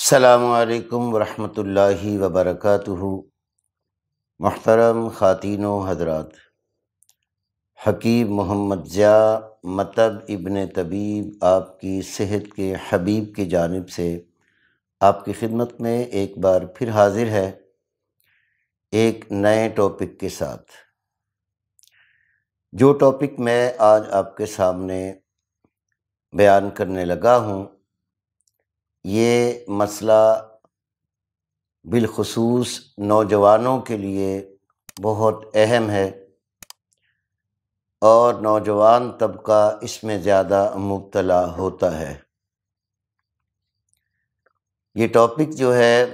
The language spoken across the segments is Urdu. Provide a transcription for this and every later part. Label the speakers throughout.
Speaker 1: السلام علیکم ورحمۃ اللہ وبرکاتہ۔ محترم خواتین و حضرات، حکیم محمد ضیاء مطب ابن طبیب آپ کی صحت کے حبیب کی جانب سے آپ کی خدمت میں ایک بار پھر حاضر ہے ایک نئے ٹاپک کے ساتھ۔ جو ٹاپک میں آج آپ کے سامنے بیان کرنے لگا ہوں، یہ مسئلہ بالخصوص نوجوانوں کے لیے بہت اہم ہے اور نوجوان طبقہ اس میں زیادہ مبتلا ہوتا ہے۔ یہ ٹاپک جو ہے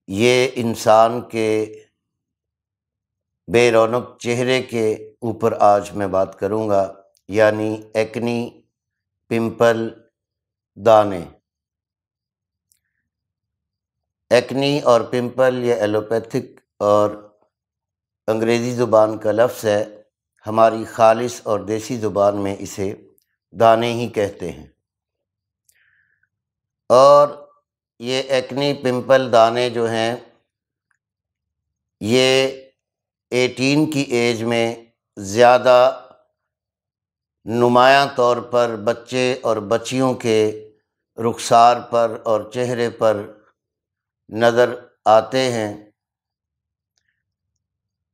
Speaker 1: یہ انسان کے بے رونق چہرے کے اوپر آج میں بات کروں گا، یعنی ایکنی، پمپل، دانے۔ ایکنی اور پمپل یہ ایلوپیتھک اور انگریزی زبان کا لفظ ہے، ہماری خالص اور دیسی زبان میں اسے دانے ہی کہتے ہیں۔ اور یہ ایکنی، پمپل، دانے جو ہیں یہ 18 کی ایج میں زیادہ نمایاں طور پر بچے اور بچیوں کے رخسار پر اور چہرے پر نظر آتے ہیں،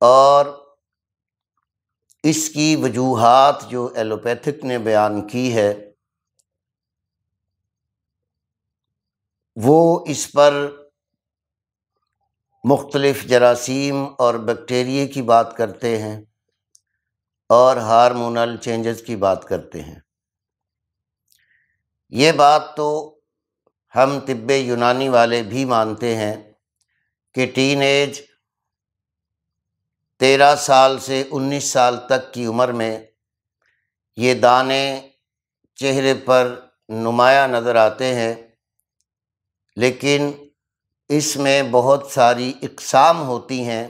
Speaker 1: اور اس کی وجوہات جو ایلوپیتھک نے بیان کی ہے وہ اس پر مختلف جراثیم اور بیکٹیریے کی بات کرتے ہیں اور ہارمونل چینجز کی بات کرتے ہیں۔ یہ بات تو ہم طب یونانی والے بھی مانتے ہیں کہ ٹین ایج 13 سال سے 19 سال تک کی عمر میں یہ دانے چہرے پر نمایاں نظر آتے ہیں، لیکن اس میں بہت ساری اقسام ہوتی ہیں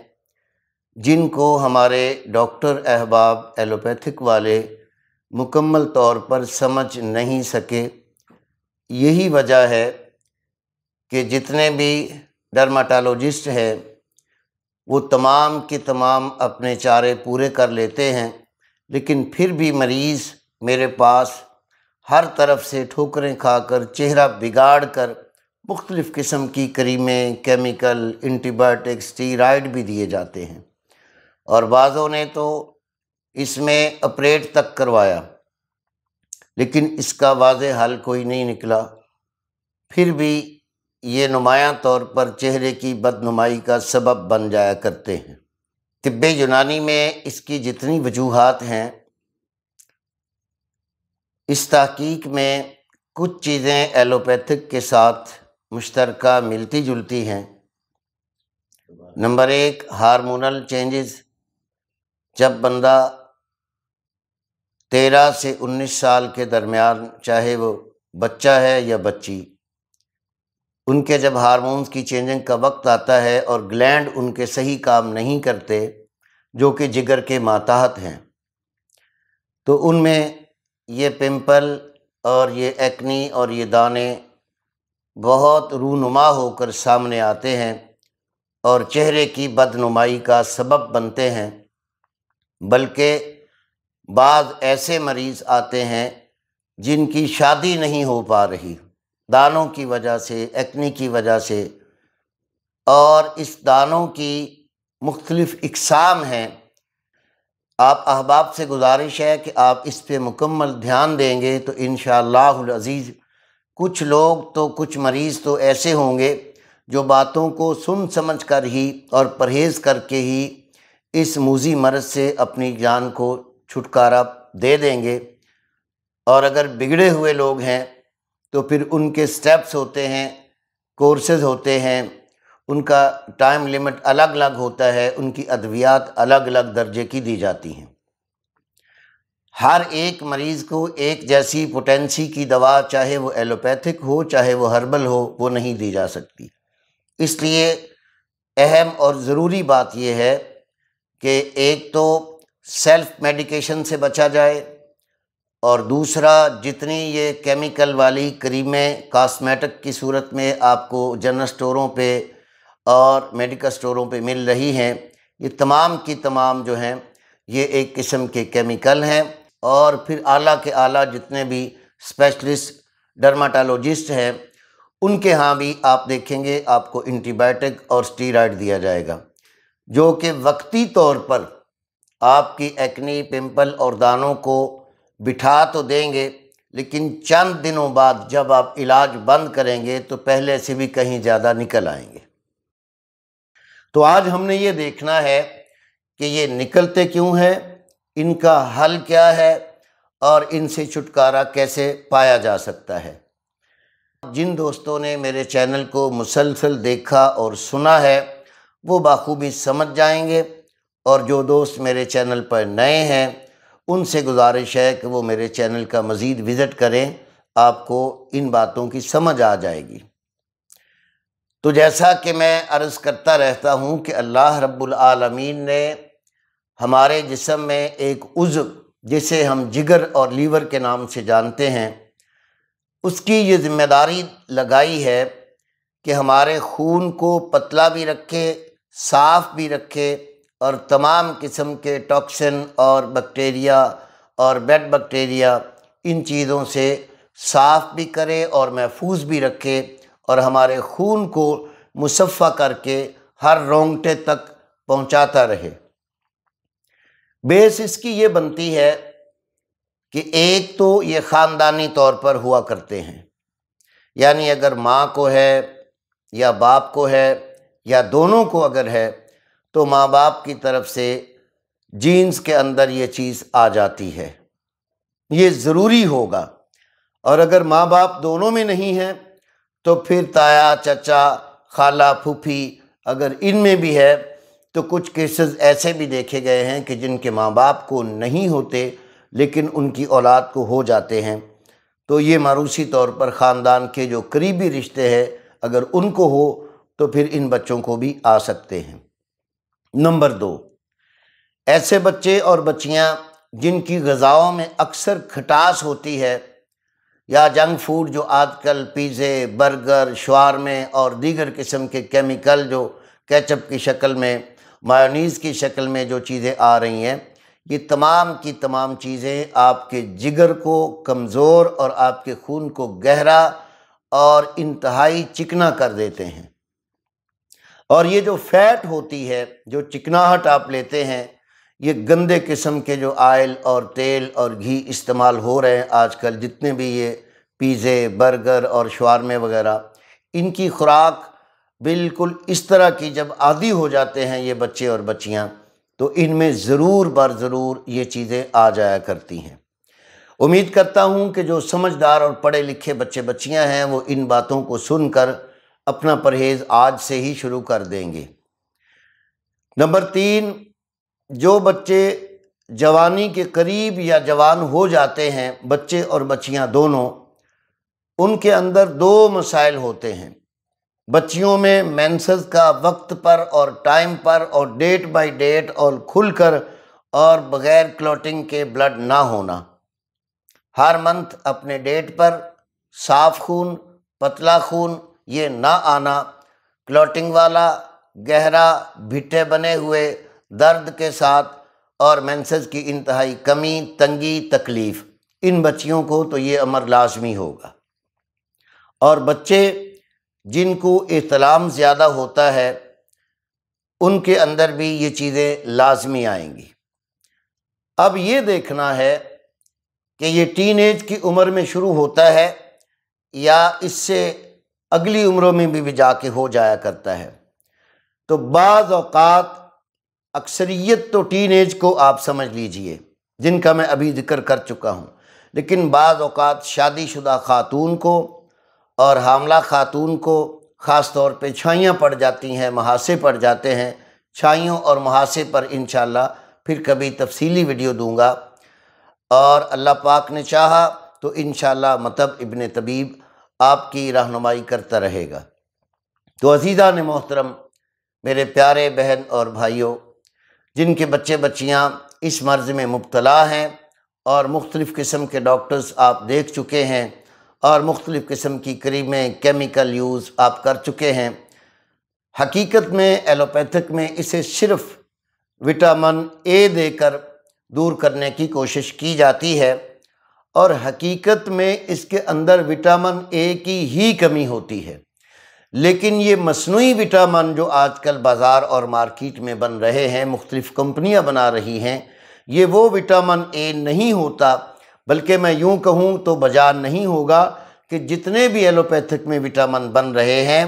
Speaker 1: جن کو ہمارے ڈاکٹر احباب ایلوپیتھک والے مکمل طور پر سمجھ نہیں سکے۔ یہی وجہ ہے کہ جتنے بھی ڈرماٹالوجسٹ ہیں وہ تمام کے تمام اپنے چارے پورے کر لیتے ہیں، لیکن پھر بھی مریض میرے پاس ہر طرف سے ٹھوکریں کھا کر، چہرہ بگاڑ کر، مختلف قسم کی کریمیں، کیمیکل، اینٹی بائیوٹک، اسٹیرائڈ بھی دیے جاتے ہیں، اور بعضوں نے تو اس میں آپریٹ تک کروایا، لیکن اس کا واضح حل کوئی نہیں نکلا۔ پھر بھی یہ نمایاں طور پر چہرے کی بدنمائی کا سبب بن جایا کرتے ہیں۔ طب یونانی میں اس کی جتنی وجوہات ہیں، اس تحقیق میں کچھ چیزیں ایلوپیتھک کے ساتھ مشترکہ ملتی جلتی ہیں۔ Number 1، hormonal changes. جب بندہ 13 سے 19 سال کے درمیان، چاہے وہ بچہ ہے یا بچی، ان کے جب ہارمونز کی چینجنگ کا وقت آتا ہے اور گلینڈ ان کے صحیح کام نہیں کرتے جو کہ جگر کے ماتحت ہیں، تو ان میں یہ پمپل اور یہ ایکنی اور یہ دانے بہت رونما ہو کر سامنے آتے ہیں اور چہرے کی بدنمائی کا سبب بنتے ہیں۔ بلکہ بعض ایسے مریض آتے ہیں جن کی شادی نہیں ہو پا رہی دانوں کی وجہ سے، ایکنی کی وجہ سے، اور اس دانوں کی مختلف اقسام ہیں۔ آپ احباب سے گزارش ہے کہ آپ اس پہ مکمل دھیان دیں گے تو انشاءاللہ العزیز کچھ لوگ تو، کچھ مریض تو ایسے ہوں گے جو باتوں کو سن سمجھ کر ہی اور پرہیز کر کے ہی اس موذی مرض سے اپنی جان کو چھٹکارا دے دیں گے، اور اگر بگڑے ہوئے لوگ ہیں تو پھر ان کے سٹیپس ہوتے ہیں، کورسز ہوتے ہیں، ان کا ٹائم لیمٹ الگ الگ ہوتا ہے، ان کی ادویات الگ الگ درجے کی دی جاتی ہیں۔ ہر ایک مریض کو ایک جیسی پوٹینسی کی دوا، چاہے وہ ایلوپیتھک ہو چاہے وہ ہربل ہو، وہ نہیں دی جا سکتی۔ اس لیے اہم اور ضروری بات یہ ہے کہ ایک تو سیلف میڈیکیشن سے بچا جائے، اور دوسرا جتنی یہ کیمیکل والی کریمیں کاسمیٹک کی صورت میں آپ کو جنرل سٹوروں پہ اور میڈیکل سٹوروں پہ مل رہی ہیں، یہ تمام کی تمام جو ہیں یہ ایک قسم کے کیمیکل ہیں۔ اور پھر اعلیٰ کے اعلیٰ جتنے بھی اسپیشلسٹ ڈرماٹولوجسٹ ہیں ان کے ہاں بھی آپ دیکھیں گے آپ کو اینٹی بائیوٹک اور اسٹیرائڈ دیا جائے گا، جو کہ وقتی طور پر آپ کی ایکنی، پمپل اور دانوں کو بٹھا تو دیں گے، لیکن چند دنوں بعد جب آپ علاج بند کریں گے تو پہلے سے بھی کہیں زیادہ نکل آئیں گے۔ تو آج ہم نے یہ دیکھنا ہے کہ یہ نکلتے کیوں ہیں، ان کا حل کیا ہے اور ان سے چھٹکارا کیسے پایا جا سکتا ہے۔ جن دوستوں نے میرے چینل کو مسلسل دیکھا اور سنا ہے وہ بخوبی سمجھ جائیں گے، اور جو دوست میرے چینل پر نئے ہیں ان سے گزارش ہے کہ وہ میرے چینل کا مزید وزٹ کریں، آپ کو ان باتوں کی سمجھ آ جائے گی۔ تو جیسا کہ میں عرض کرتا رہتا ہوں کہ اللہ رب العالمین نے ہمارے جسم میں ایک عضو جسے ہم جگر اور لیور کے نام سے جانتے ہیں، اس کی یہ ذمہ داری لگائی ہے کہ ہمارے خون کو پتلا بھی رکھے، صاف بھی رکھے، اور تمام قسم کے ٹاکسن اور بیکٹیریا اور بیڈ بیکٹیریا ان چیزوں سے صاف بھی کرے اور محفوظ بھی رکھے، اور ہمارے خون کو مصفہ کر کے ہر رونگٹے تک پہنچاتا رہے۔ بیس اس کی یہ بنتی ہے کہ ایک تو یہ خاندانی طور پر ہوا کرتے ہیں، یعنی اگر ماں کو ہے یا باپ کو ہے یا دونوں کو اگر ہے تو ماں باپ کی طرف سے جینز کے اندر یہ چیز آ جاتی ہے، یہ ضروری ہوگا۔ اور اگر ماں باپ دونوں میں نہیں ہے تو پھر تایا، چچا، خالہ، پھوپھی اگر ان میں بھی ہے تو کچھ کیسز ایسے بھی دیکھے گئے ہیں کہ جن کے ماں باپ کو نہیں ہوتے لیکن ان کی اولاد کو ہو جاتے ہیں، تو یہ موروثی طور پر خاندان کے جو قریبی رشتے ہیں اگر ان کو ہو تو پھر ان بچوں کو بھی آ سکتے ہیں۔ نمبر 2، ایسے بچے اور بچیاں جن کی غذاؤں میں اکثر کھٹاس ہوتی ہے، یا جنک فوڈ جو آج کل پیزے، برگر، شوارمے اور دیگر قسم کے کیمیکل جو کیچپ کی شکل میں، مایونیز کی شکل میں جو چیزیں آ رہی ہیں، یہ تمام کی تمام چیزیں آپ کے جگر کو کمزور اور آپ کے خون کو گہرا اور انتہائی چکنا کر دیتے ہیں۔ اور یہ جو فیٹ ہوتی ہے، جو چکناہٹ آپ لیتے ہیں، یہ گندے قسم کے جو آئل اور تیل اور گھی استعمال ہو رہے ہیں آج کل، جتنے بھی یہ پیزے، برگر اور شوارمے وغیرہ، ان کی خوراک بالکل اس طرح کی جب عادی ہو جاتے ہیں یہ بچے اور بچیاں تو ان میں ضرور بر ضرور یہ چیزیں آ جایا کرتی ہیں۔ امید کرتا ہوں کہ جو سمجھدار اور پڑھے لکھے بچے بچیاں ہیں وہ ان باتوں کو سن کر اپنا پرہیز آج سے ہی شروع کر دیں گے۔ نمبر 3، جو بچے جوانی کے قریب یا جوان ہو جاتے ہیں، بچے اور بچیاں دونوں، ان کے اندر 2 مسائل ہوتے ہیں۔ بچیوں میں مینسز کا وقت پر اور ٹائم پر اور ڈیٹ بائی ڈیٹ اور کھل کر اور بغیر کلوٹنگ کے بلڈ نہ ہونا، ہر منتھ اپنے ڈیٹ پر صاف خون، پتلا خون یہ نہ آنا، کلوٹنگ والا، گہرا، بھٹے بنے ہوئے، درد کے ساتھ، اور مینسز کی انتہائی کمی، تنگی، تکلیف، ان بچیوں کو تو یہ امر لازمی ہوگا۔ اور بچے جن کو احتلام زیادہ ہوتا ہے ان کے اندر بھی یہ چیزیں لازمی آئیں گی۔ اب یہ دیکھنا ہے کہ یہ ٹین ایج کی عمر میں شروع ہوتا ہے یا اس سے اگلی عمروں میں بھی جا کے ہو جایا کرتا ہے۔ تو بعض اوقات اکثریت تو ٹین ایج کو آپ سمجھ لیجئے جن کا میں ابھی ذکر کر چکا ہوں، لیکن بعض اوقات شادی شدہ خاتون کو اور حاملہ خاتون کو خاص طور پہ چھائیاں پڑ جاتی ہیں، مہاسے پڑ جاتے ہیں۔ چھائیوں اور مہاسے پر انشاءاللہ پھر کبھی تفصیلی ویڈیو دوں گا، اور اللہ پاک نے چاہا تو انشاءاللہ مطب ابن طبیب آپ کی رہنمائی کرتا رہے گا۔ تو عزیزان محترم، میرے پیارے بہن اور بھائیوں، جن کے بچے بچیاں اس مرض میں مبتلا ہیں اور مختلف قسم کے ڈاکٹرز آپ دیکھ چکے ہیں اور مختلف قسم کی کریمیں کیمیکل یوز آپ کر چکے ہیں۔ حقیقت میں ایلوپیتھک میں اسے صرف وٹامن اے دے کر دور کرنے کی کوشش کی جاتی ہے، اور حقیقت میں اس کے اندر وٹامن اے کی ہی کمی ہوتی ہے۔ لیکن یہ مصنوعی وٹامن جو آج کل بازار اور مارکیٹ میں بن رہے ہیں، مختلف کمپنیاں بنا رہی ہیں، یہ وہ وٹامن اے نہیں ہوتا، بلکہ میں یوں کہوں تو بجا نہیں ہوگا کہ جتنے بھی ایلوپیتھک میں وٹامن بن رہے ہیں،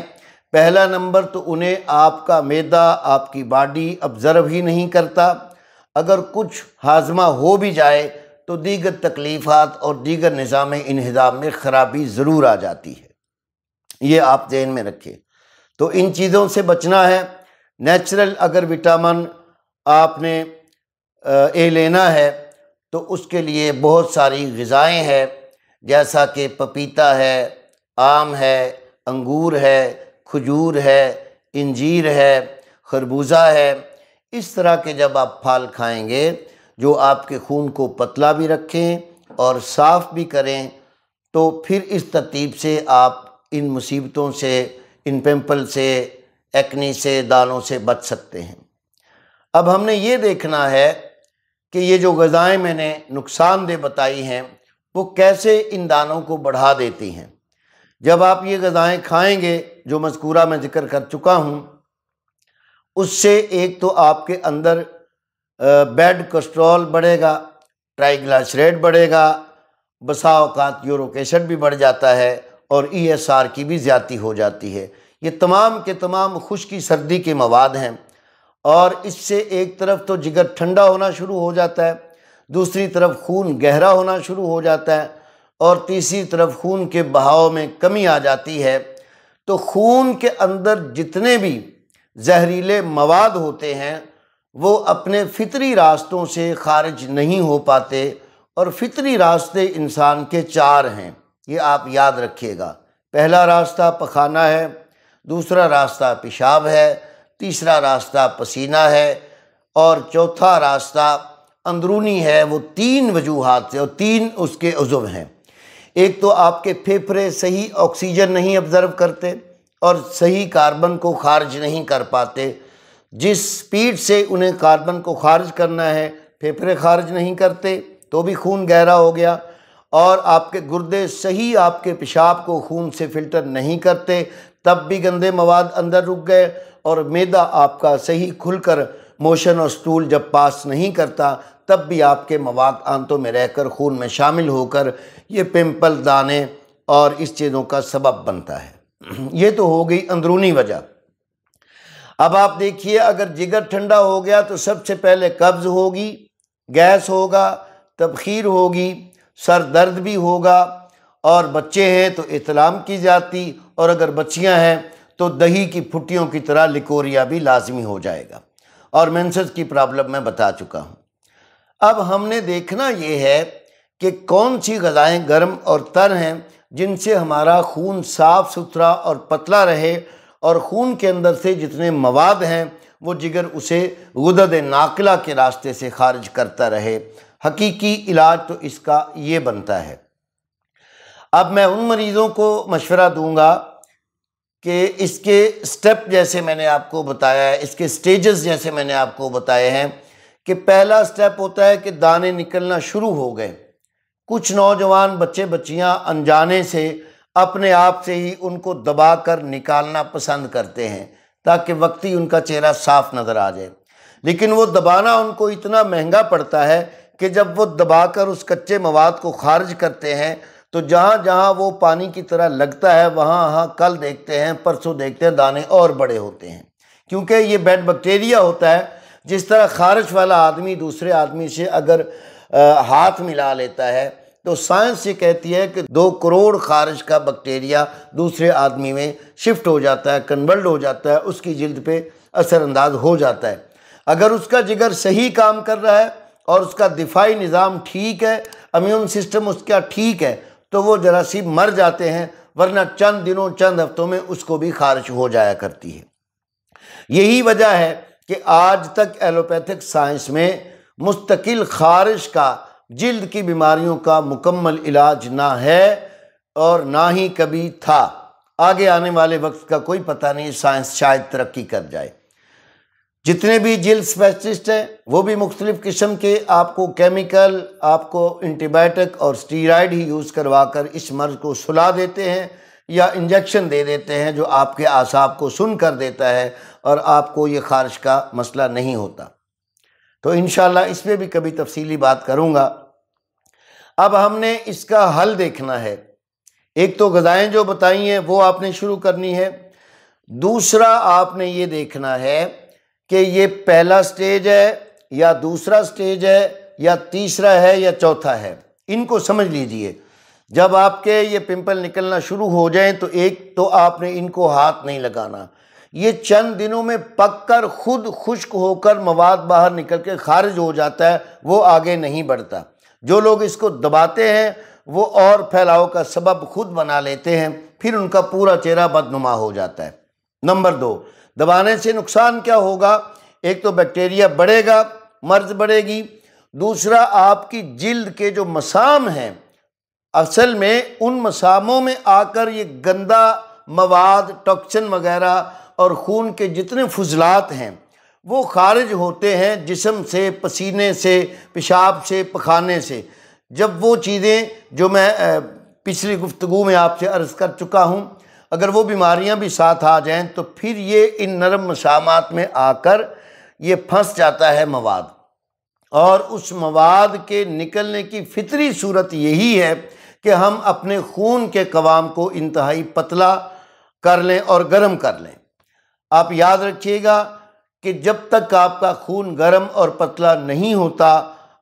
Speaker 1: پہلا نمبر تو انہیں آپ کا معدہ، آپ کی باڈی ابزرو ہی نہیں کرتا۔ اگر کچھ ہاضمہ ہو بھی جائے تو دیگر تکلیفات اور دیگر نظام انہضام میں خرابی ضرور آ جاتی ہے، یہ آپ ذہن میں رکھیں۔ تو ان چیزوں سے بچنا ہے۔ نیچرل اگر وٹامن آپ نے اے لینا ہے تو اس کے لیے بہت ساری غذائیں ہیں، جیسا کہ پپیتا ہے، آم ہے، انگور ہے، کھجور ہے، انجیر ہے، خربوزہ ہے۔ اس طرح کے جب آپ پھل کھائیں گے جو آپ کے خون کو پتلا بھی رکھیں اور صاف بھی کریں، تو پھر اس ترتیب سے آپ ان مصیبتوں سے، ان پمپل سے، ایکنی سے، دانوں سے بچ سکتے ہیں۔ اب ہم نے یہ دیکھنا ہے کہ یہ جو غذائیں میں نے نقصان دہ بتائی ہیں وہ کیسے ان دانوں کو بڑھا دیتی ہیں۔ جب آپ یہ غذائیں کھائیں گے جو مذکورہ میں ذکر کر چکا ہوں، اس سے ایک تو آپ کے اندر بیڈ کولیسٹرول بڑھے گا، ٹرائیگلائسیرائڈ بڑھے گا، بسا اوقات یورک ایسڈ بھی بڑھ جاتا ہے، اور ای ایس آر کی بھی زیادتی ہو جاتی ہے۔ یہ تمام کے تمام خشکی سردی کے مواد ہیں، اور اس سے ایک طرف تو جگر ٹھنڈا ہونا شروع ہو جاتا ہے، دوسری طرف خون گہرا ہونا شروع ہو جاتا ہے، اور تیسری طرف خون کے بہاؤ میں کمی آ جاتی ہے۔ تو خون کے اندر جتنے بھی زہریلے مواد ہوتے ہیں وہ اپنے فطری راستوں سے خارج نہیں ہو پاتے، اور فطری راستے انسان کے 4 ہیں، یہ آپ یاد رکھیے گا۔ پہلا راستہ پخانہ ہے، دوسرا راستہ پیشاب ہے، تیسرا راستہ پسینہ ہے، اور چوتھا راستہ اندرونی ہے۔ وہ 3 وجوہات سے، اور 3 اس کے عضو ہیں۔ ایک تو آپ کے پھیپھڑے صحیح آکسیجن نہیں ابزرو کرتے اور صحیح کاربن کو خارج نہیں کر پاتے، جس سپیڈ سے انہیں کاربن کو خارج کرنا ہے پھیپھڑے خارج نہیں کرتے، تو بھی خون گہرا ہو گیا۔ اور آپ کے گردے صحیح آپ کے پیشاب کو خون سے فلٹر نہیں کرتے، تب بھی گندے مواد اندر رک گئے۔ اور معدہ آپ کا صحیح کھل کر موشن اور سٹول جب پاس نہیں کرتا، تب بھی آپ کے مواد آنتوں میں رہ کر خون میں شامل ہو کر یہ پمپل، دانے اور اس چیزوں کا سبب بنتا ہے۔ یہ تو ہو گئی اندرونی وجہ۔ اب آپ دیکھیے، اگر جگر ٹھنڈا ہو گیا تو سب سے پہلے قبض ہوگی، گیس ہوگا، تبخیر ہوگی، سر درد بھی ہوگا، اور بچے ہیں تو احتلام کی جاتی، اور اگر بچیاں ہیں تو دہی کی پھٹیوں کی طرح لیکوریا بھی لازمی ہو جائے گا، اور مینسز کی پرابلم میں بتا چکا ہوں۔ اب ہم نے دیکھنا یہ ہے کہ کون سی غذائیں گرم اور تر ہیں جن سے ہمارا خون صاف ستھرا اور پتلا رہے، اور خون کے اندر سے جتنے مواد ہیں وہ جگر اسے غدد ناقلہ کے راستے سے خارج کرتا رہے۔ حقیقی علاج تو اس کا یہ بنتا ہے۔ اب میں ان مریضوں کو مشورہ دوں گا کہ اس کے سٹیپ جیسے میں نے آپ کو بتایا ہے، اس کے سٹیجز جیسے میں نے آپ کو بتائے ہیں، کہ پہلا سٹیپ ہوتا ہے کہ دانے نکلنا شروع ہو گئے۔ کچھ نوجوان بچے بچیاں انجانے سے اپنے آپ سے ہی ان کو دبا کر نکالنا پسند کرتے ہیں تاکہ وقتی ان کا چہرہ صاف نظر آ جائے، لیکن وہ دبانا ان کو اتنا مہنگا پڑتا ہے کہ جب وہ دبا کر اس کچے مواد کو خارج کرتے ہیں تو جہاں جہاں وہ پانی کی طرح لگتا ہے وہاں کل دیکھتے ہیں، پرسوں دیکھتے ہیں، دانے اور بڑے ہوتے ہیں، کیونکہ یہ بیڈ بیکٹیریا ہوتا ہے۔ جس طرح خارج والا آدمی دوسرے آدمی سے اگر ہاتھ ملا لیتا ہے تو سائنس یہ کہتی ہے کہ 2 کروڑ خارج کا بیکٹیریا دوسرے آدمی میں شفٹ ہو جاتا ہے، کنورٹ ہو جاتا ہے، اس کی جلد پہ اثر انداز ہو جاتا ہے۔ اگر اس کا جگر صحیح کام کر رہا ہے اور اس کا دفاعی نظام ٹھیک ہے، امیون سسٹم اس کا ٹھیک ہے، تو وہ جراثیم مر جاتے ہیں، ورنہ چند دنوں چند ہفتوں میں اس کو بھی خارج ہو جایا کرتی ہے۔ یہی وجہ ہے کہ آج تک ایلوپیتھک سائنس میں مستقل خارش کا جلد کی بیماریوں کا مکمل علاج نہ ہے اور نہ ہی کبھی تھا۔ آگے آنے والے وقت کا کوئی پتہ نہیں، سائنس شاید ترقی کر جائے۔ جتنے بھی جلد اسپیشلسٹ ہیں وہ بھی مختلف قسم کے آپ کو کیمیکل، آپ کو اینٹی بائیوٹک اور اسٹیرائڈ ہی یوز کروا کر اس مرض کو سلا دیتے ہیں یا انجیکشن دے دیتے ہیں جو آپ کے اعصاب کو سن کر دیتا ہے اور آپ کو یہ خارش کا مسئلہ نہیں ہوتا۔ تو انشاءاللہ اس پہ بھی کبھی تفصیلی بات کروں گا۔ اب ہم نے اس کا حل دیکھنا ہے۔ ایک تو غذائیں جو بتائی ہیں وہ آپ نے شروع کرنی ہے، دوسرا آپ نے یہ دیکھنا ہے کہ یہ پہلا سٹیج ہے یا دوسرا سٹیج ہے یا تیسرا ہے یا چوتھا ہے، ان کو سمجھ لیجئے۔ جب آپ کے یہ پمپل نکلنا شروع ہو جائیں تو ایک تو آپ نے ان کو ہاتھ نہیں لگانا، یہ چند دنوں میں پک کر خود خشک ہو کر مواد باہر نکل کے خارج ہو جاتا ہے، وہ آگے نہیں بڑھتا۔ جو لوگ اس کو دباتے ہیں وہ اور پھیلاؤ کا سبب خود بنا لیتے ہیں، پھر ان کا پورا چہرہ بدنما ہو جاتا ہے۔ نمبر 2، دبانے سے نقصان کیا ہوگا؟ ایک تو بیکٹیریا بڑھے گا، مرض بڑھے گی، دوسرا آپ کی جلد کے جو مسام ہیں اصل میں ان مساموں میں آ کر یہ گندا مواد، ٹاکسن وغیرہ اور خون کے جتنے فضلات ہیں وہ خارج ہوتے ہیں جسم سے، پسینے سے، پیشاب سے، پخانے سے۔ جب وہ چیزیں جو میں پچھلی گفتگو میں آپ سے عرض کر چکا ہوں، اگر وہ بیماریاں بھی ساتھ آ جائیں تو پھر یہ ان نرم مسامات میں آ کر یہ پھنس جاتا ہے مواد، اور اس مواد کے نکلنے کی فطری صورت یہی ہے کہ ہم اپنے خون کے قوام کو انتہائی پتلا کر لیں اور گرم کر لیں۔ آپ یاد رکھیے گا کہ جب تک آپ کا خون گرم اور پتلا نہیں ہوتا،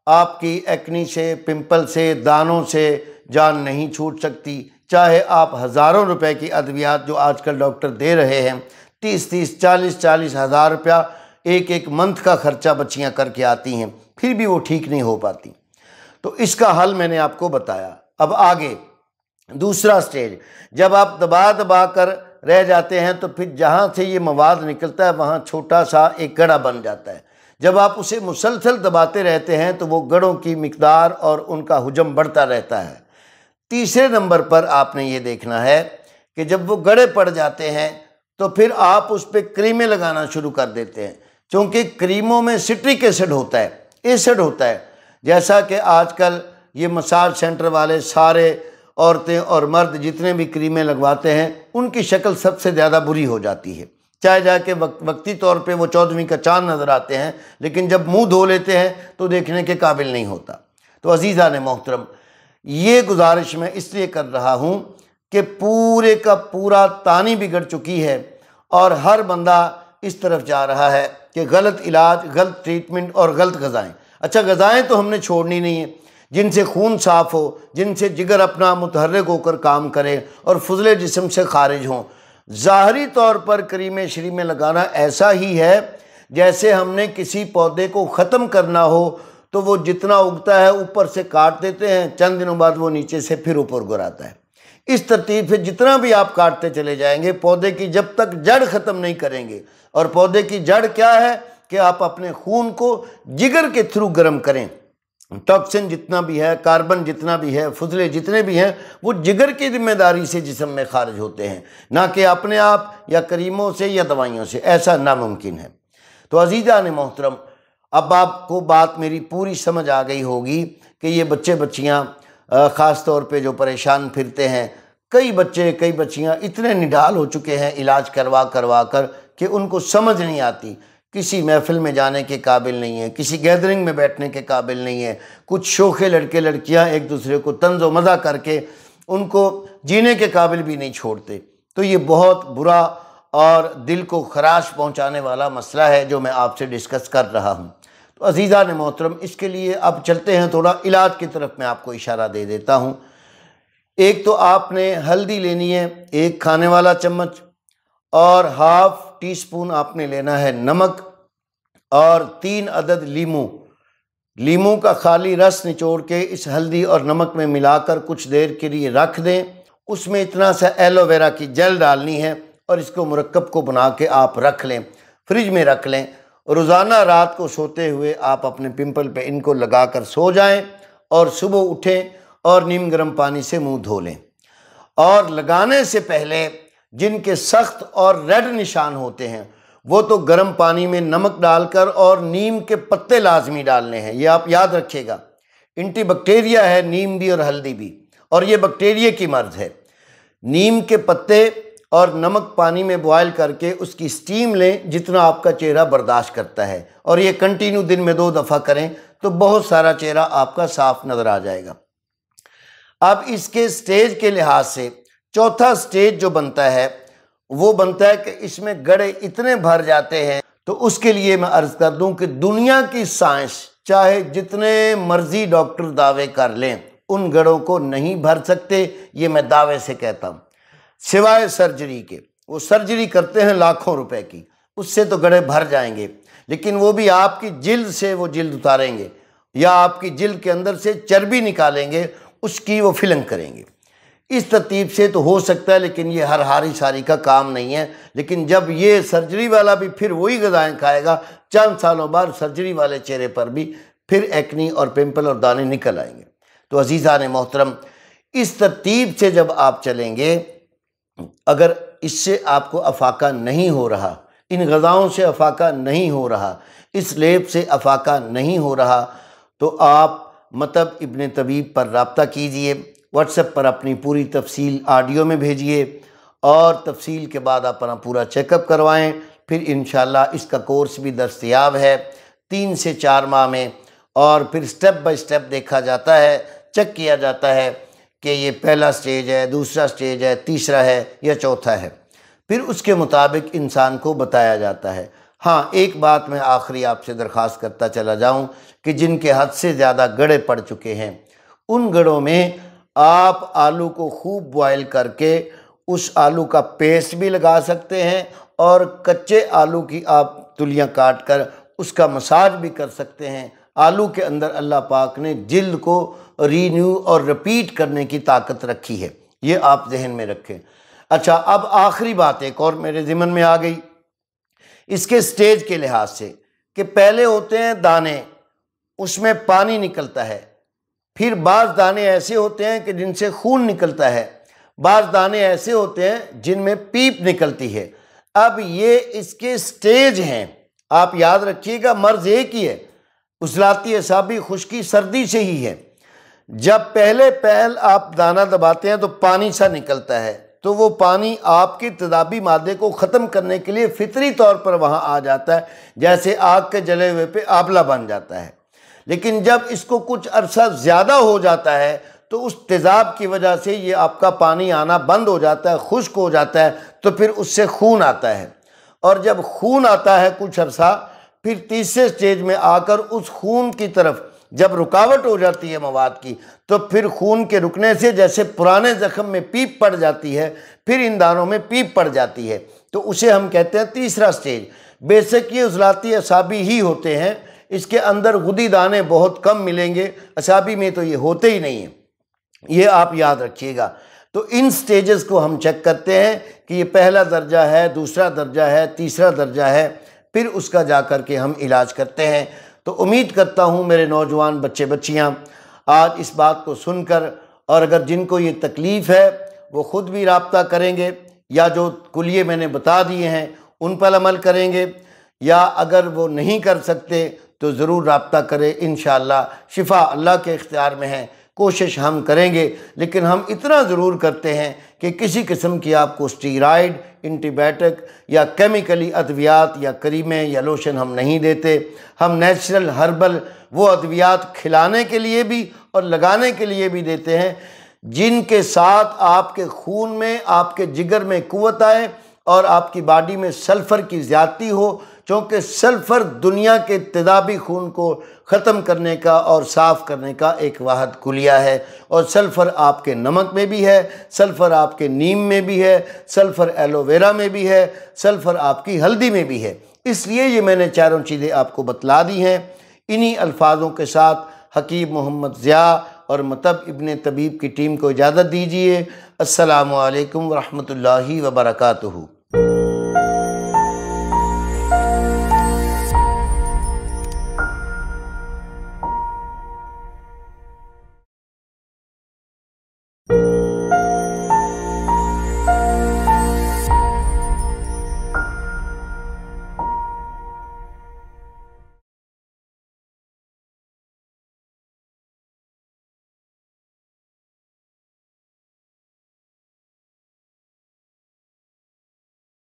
Speaker 1: آپ کی ایکنی سے، پمپل سے، دانوں سے جان نہیں چھوٹ سکتی، چاہے آپ ہزاروں روپے کی ادویات جو آج کل ڈاکٹر دے رہے ہیں، 30 40 ہزار روپیہ ایک منتھ کا خرچہ بچیاں کر کے آتی ہیں، پھر بھی وہ ٹھیک نہیں ہو پاتی۔ تو اس کا حل میں نے آپ کو بتایا۔ اب آگے دوسرا سٹیج، جب آپ دبا دبا کر رہ جاتے ہیں تو پھر جہاں سے یہ مواد نکلتا ہے وہاں چھوٹا سا ایک گڑھا بن جاتا ہے۔ جب آپ اسے مسلسل دباتے رہتے ہیں تو وہ گڑھوں کی مقدار اور ان کا حجم بڑھتا رہتا ہے۔ تیسرے نمبر پر آپ نے یہ دیکھنا ہے کہ جب وہ گڑھے پڑ جاتے ہیں تو پھر آپ اس پہ کریمیں لگانا شروع کر دیتے ہیں، چونکہ کریموں میں سٹرک ایسڈ ہوتا ہے، ایسڈ ہوتا ہے۔ جیسا کہ آج کل یہ مساج سینٹر والے سارے عورتیں اور مرد جتنے بھی کریمیں لگواتے ہیں ان کی شکل سب سے زیادہ بری ہو جاتی ہے، چاہے جا کے وقتی طور پہ وہ 14ویں کا چاند نظر آتے ہیں، لیکن جب منہ دھو لیتے ہیں تو دیکھنے کے قابل نہیں ہوتا۔ تو عزیزان محترم، یہ گزارش میں اس لیے کر رہا ہوں کہ پورے کا پورا تانی بگڑ چکی ہے اور ہر بندہ اس طرف جا رہا ہے کہ غلط علاج، غلط ٹریٹمنٹ اور غلط غذائیں۔ اچھا، غذائیں تو ہم نے چھوڑنی نہیں ہیں، جن سے خون صاف ہو، جن سے جگر اپنا متحرک ہو کر کام کرے اور فضلے جسم سے خارج ہوں۔ ظاہری طور پر کریمیں شریمیں لگانا ایسا ہی ہے جیسے ہم نے کسی پودے کو ختم کرنا ہو تو وہ جتنا اگتا ہے اوپر سے کاٹ دیتے ہیں، چند دنوں بعد وہ نیچے سے پھر اوپر گر آتا ہے۔ اس ترتیب سے جتنا بھی آپ کاٹتے چلے جائیں گے، پودے کی جب تک جڑ ختم نہیں کریں گے، اور پودے کی جڑ کیا ہے کہ آپ اپنے خون کو جگر کے تھرو گرم کریں۔ ٹاکسن جتنا بھی ہے، کاربن جتنا بھی ہے، فضلے جتنے بھی ہیں، وہ جگر کی ذمہ داری سے جسم میں خارج ہوتے ہیں، نہ کہ اپنے آپ یا کریموں سے یا دوائیوں سے۔ ایسا ناممکن ہے۔ تو عزیزان محترم، اب آپ کو بات میری پوری سمجھ آ گئی ہوگی کہ یہ بچے بچیاں خاص طور پہ جو پریشان پھرتے ہیں، کئی بچے کئی بچیاں اتنے نڈال ہو چکے ہیں علاج کروا کر کہ ان کو سمجھ نہیں آتی، کسی محفل میں جانے کے قابل نہیں ہے، کسی گیدرنگ میں بیٹھنے کے قابل نہیں ہے، کچھ شوخے لڑکے لڑکیاں ایک دوسرے کو طنز و مزاح کر کے ان کو جینے کے قابل بھی نہیں چھوڑتے۔ تو یہ بہت برا اور دل کو خراش پہنچانے والا مسئلہ ہے جو میں آپ سے ڈسکس کر رہا ہوں۔ تو عزیزان محترم، اس کے لیے اب چلتے ہیں تھوڑا علاج کی طرف، میں آپ کو اشارہ دے دیتا ہوں۔ ایک تو آپ نے ہلدی لینی ہے 1 کھانے والا چمچ، اور ½ ٹی اسپون آپ نے لینا ہے نمک، اور 3 عدد لیموں کا خالی رس نچوڑ کے اس ہلدی اور نمک میں ملا کر کچھ دیر کے لیے رکھ دیں۔ اس میں اتنا سا ایلو ویرا کی جیل ڈالنی ہے اور اس کو مرکب کو بنا کے آپ رکھ لیں، فریج میں رکھ لیں۔ روزانہ رات کو سوتے ہوئے آپ اپنے پمپل پہ ان کو لگا کر سو جائیں، اور صبح اٹھیں اور نیم گرم پانی سے منہ دھو لیں۔ اور لگانے سے پہلے جن کے سخت اور ریڈ نشان ہوتے ہیں وہ تو گرم پانی میں نمک ڈال کر اور نیم کے پتے لازمی ڈالنے ہیں، یہ آپ یاد رکھیے گا۔ اینٹی بیکٹیریا ہے نیم بھی اور ہلدی بھی، اور یہ بیکٹیریا کی مرض ہے۔ نیم کے پتے اور نمک پانی میں بوائل کر کے اس کی سٹیم لیں جتنا آپ کا چہرہ برداشت کرتا ہے، اور یہ کنٹینیو دن میں 2 دفعہ کریں تو بہت سارا چہرہ آپ کا صاف نظر آ جائے گا۔ اب اس کے سٹیج کے لحاظ سے چوتھا سٹیج جو بنتا ہے وہ بنتا ہے کہ اس میں گڑے اتنے بھر جاتے ہیں، تو اس کے لیے میں عرض کر دوں کہ دنیا کی سائنس چاہے جتنے مرضی ڈاکٹر دعوے کر لیں ان گڑوں کو نہیں بھر سکتے، یہ میں دعوے سے کہتا ہوں، سوائے سرجری کے۔ وہ سرجری کرتے ہیں لاکھوں روپے کی، اس سے تو گڑے بھر جائیں گے، لیکن وہ بھی آپ کی جلد سے وہ جلد اتاریں گے یا آپ کی جلد کے اندر سے چربی نکالیں گے، اس کی وہ فلنگ کریں گے۔ اس ترتیب سے تو ہو سکتا ہے، لیکن یہ ہر ہاری ساری کا کام نہیں ہے۔ لیکن جب یہ سرجری والا بھی پھر وہی غذائیں کھائے گا، چند سالوں بعد سرجری والے چہرے پر بھی پھر ایکنی اور پمپل اور دانے نکل آئیں گے۔ تو عزیزان محترم، اس ترتیب سے جب آپ چلیں گے، اگر اس سے آپ کو افاقہ نہیں ہو رہا، ان غذاؤں سے افاقہ نہیں ہو رہا، اس لیپ سے افاقہ نہیں ہو رہا، تو آپ مطب ابن طبیب پر رابطہ کیجئے، واٹس ایپ پر اپنی پوری تفصیل آڈیو میں بھیجئے، اور تفصیل کے بعد اپنا پورا چیک اپ کروائیں۔ پھر انشاءاللہ اس کا کورس بھی دستیاب ہے 3 سے 4 ماہ میں، اور پھر سٹیپ بائی سٹیپ دیکھا جاتا ہے، چیک کیا جاتا ہے کہ یہ پہلا سٹیج ہے، دوسرا سٹیج ہے، تیسرا ہے یا چوتھا ہے، پھر اس کے مطابق انسان کو بتایا جاتا ہے۔ ہاں، ایک بات میں آخری آپ سے درخواست کرتا چلا جاؤں کہ جن کے حد سے زیادہ گڑے پڑ چکے ہیں، ان گڑوں میں آپ آلو کو خوب بوائل کر کے اس آلو کا پیسٹ بھی لگا سکتے ہیں، اور کچے آلو کی آپ تلیاں کاٹ کر اس کا مساج بھی کر سکتے ہیں۔ آلو کے اندر اللہ پاک نے جلد کو رینیو اور رپیٹ کرنے کی طاقت رکھی ہے، یہ آپ ذہن میں رکھیں۔ اچھا، اب آخری بات ایک اور میرے ذہن میں آ گئی اس کے سٹیج کے لحاظ سے، کہ پہلے ہوتے ہیں دانے، اس میں پانی نکلتا ہے، پھر بعض دانے ایسے ہوتے ہیں کہ جن سے خون نکلتا ہے، بعض دانے ایسے ہوتے ہیں جن میں پیپ نکلتی ہے۔ اب یہ اس کے سٹیج ہیں، آپ یاد رکھیے گا، مرض ایک ہی ہے، عضلاتی اعصابی خشکی سردی سے ہی ہے۔ جب پہلے پہل آپ دانہ دباتے ہیں تو پانی سا نکلتا ہے، تو وہ پانی آپ کے تیزابی مادے کو ختم کرنے کے لیے فطری طور پر وہاں آ جاتا ہے، جیسے آگ کے جلے ہوئے پہ آبلہ بن جاتا ہے۔ لیکن جب اس کو کچھ عرصہ زیادہ ہو جاتا ہے تو اس تیزاب کی وجہ سے یہ آپ کا پانی آنا بند ہو جاتا ہے، خشک ہو جاتا ہے، تو پھر اس سے خون آتا ہے، اور جب خون آتا ہے کچھ عرصہ، پھر تیسرے سٹیج میں آ کر اس خون کی طرف جب رکاوٹ ہو جاتی ہے مواد کی، تو پھر خون کے رکنے سے جیسے پرانے زخم میں پیپ پڑ جاتی ہے، پھر ان دانوں میں پیپ پڑ جاتی ہے، تو اسے ہم کہتے ہیں تیسرا سٹیج۔ بیسک یہ عضلاتی اعصابی ہی ہوتے ہیں، اس کے اندر غدی دانے بہت کم ملیں گے، اعصابی میں تو یہ ہوتے ہی نہیں ہیں، یہ آپ یاد رکھیے گا۔ تو ان سٹیجز کو ہم چیک کرتے ہیں کہ یہ پہلا درجہ ہے، دوسرا درجہ ہے، تیسرا درجہ ہے، پھر اس کا جا کر کے ہم علاج کرتے ہیں۔ تو امید کرتا ہوں میرے نوجوان بچے بچیاں آج اس بات کو سن کر، اور اگر جن کو یہ تکلیف ہے وہ خود بھی رابطہ کریں گے، یا جو کلیے میں نے بتا دیے ہیں ان پر عمل کریں گے، یا اگر وہ نہیں کر سکتے تو ضرور رابطہ کریں۔ انشاءاللہ شفا اللہ کے اختیار میں ہے، کوشش ہم کریں گے، لیکن ہم اتنا ضرور کرتے ہیں کہ کسی قسم کی آپ کو اسٹیرائڈ، اینٹی بائیوٹک یا کیمیکلی ادویات یا کریمیں یا لوشن ہم نہیں دیتے۔ ہم نیچرل ہربل وہ ادویات کھلانے کے لیے بھی اور لگانے کے لیے بھی دیتے ہیں جن کے ساتھ آپ کے خون میں، آپ کے جگر میں قوت آئے اور آپ کی باڈی میں سلفر کی زیادتی ہو، چونکہ سلفر دنیا کے تیزابی خون کو ختم کرنے کا اور صاف کرنے کا ایک واحد کلیہ ہے، اور سلفر آپ کے نمک میں بھی ہے، سلفر آپ کے نیم میں بھی ہے، سلفر ایلو ویرا میں بھی ہے، سلفر آپ کی ہلدی میں بھی ہے۔ اس لیے یہ میں نے چاروں چیزیں آپ کو بتلا دی ہیں۔ انہی الفاظوں کے ساتھ حکیم محمد ضیاء اور مطب ابن طبیب کی ٹیم کو اجازت دیجیے۔ السلام علیکم ورحمۃ اللہ وبرکاتہ۔